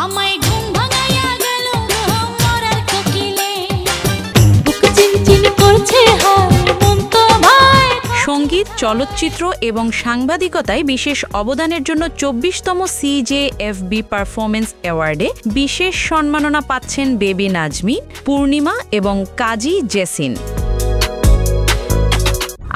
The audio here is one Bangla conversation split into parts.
আমায় ঘুম ভাঙাইয়া গেল মরার কোকিলে বুক চিনচিন করছে হায় মন তো ভাই। সঙ্গীত, চলচ্চিত্র এবং সাংবাদিকতায় বিশেষ অবদানের জন্য ২৪তম CJFB পারফরমেন্স অ্যাওয়ার্ডে বিশেষ সম্মাননা পাচ্ছেন বেবি নাজমি, পূর্ণিমা এবং কাজী জেসিন।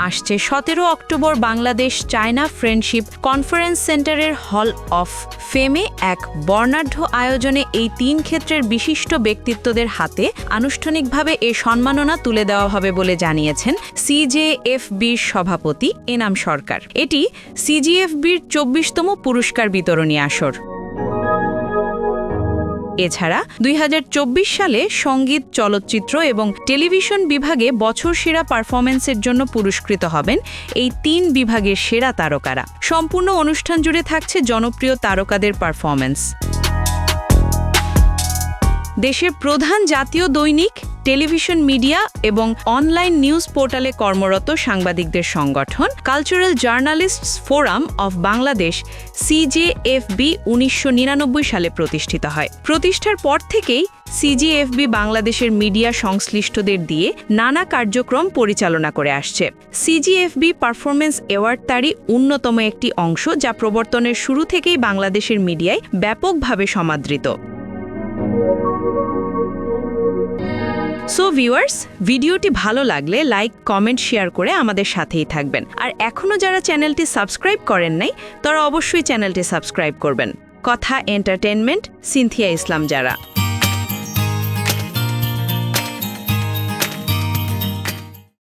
আসছে ১৭ October Bangladesh China friendship conference সেন্টারের হল অফ ফেমে এক বর্ণাঢ্য আয়োজনে এই ৩ ক্ষেত্রের বিশিষ্ট ব্যক্তিত্বদের হাতে আনুষ্ঠানিকভাবে এ সম্মাননা তুলে দেওয়া হবে বলে জানিয়েছেন CJFB'র সভাপতি এনাম সরকার। এটি CJFB'র ২৪তম পুরস্কার বিতরণী আসর। এছাড়া ২০২৪ সালে সঙ্গীত, চলচ্চিত্র এবং টেলিভিশন বিভাগে বছর সেরা পারফরমেন্সের জন্য পুরস্কৃত হবেন এই ৩ বিভাগের সেরা তারকারা। সম্পূর্ণ অনুষ্ঠান জুড়ে থাকছে জনপ্রিয় তারকাদের পারফরমেন্স। দেশের প্রধান জাতীয় দৈনিক, টেলিভিশন মিডিয়া এবং অনলাইন নিউজ পোর্টালে কর্মরত সাংবাদিকদের সংগঠন cultural journalists forum of Bangladesh CJFB ১৯৯৯ সালে প্রতিষ্ঠিত হয়। প্রতিষ্ঠার পর থেকেই CJFB বাংলাদেশের মিডিয়া সংশ্লিষ্টদের দিয়ে নানা কার্যক্রম পরিচালনা করে আসছে। CJFB পারফরমেন্স অ্যাওয়ার্ড তারই অন্যতম একটি অংশ, যা প্রবর্তনের শুরু থেকেই বাংলাদেশের মিডিয়ায় ব্যাপকভাবে সমাদৃত। সো ভিউয়ার্স, ভিডিওটি ভালো লাগলে লাইক, কমেন্ট, শেয়ার করে আমাদের সাথেই থাকবেন। আর এখনও যারা চ্যানেলটি সাবস্ক্রাইব করেন নাই, তারা অবশ্যই চ্যানেলটি সাবস্ক্রাইব করবেন। কথা এন্টারটেইনমেন্ট, সিনথিয়া ইসলাম যারা।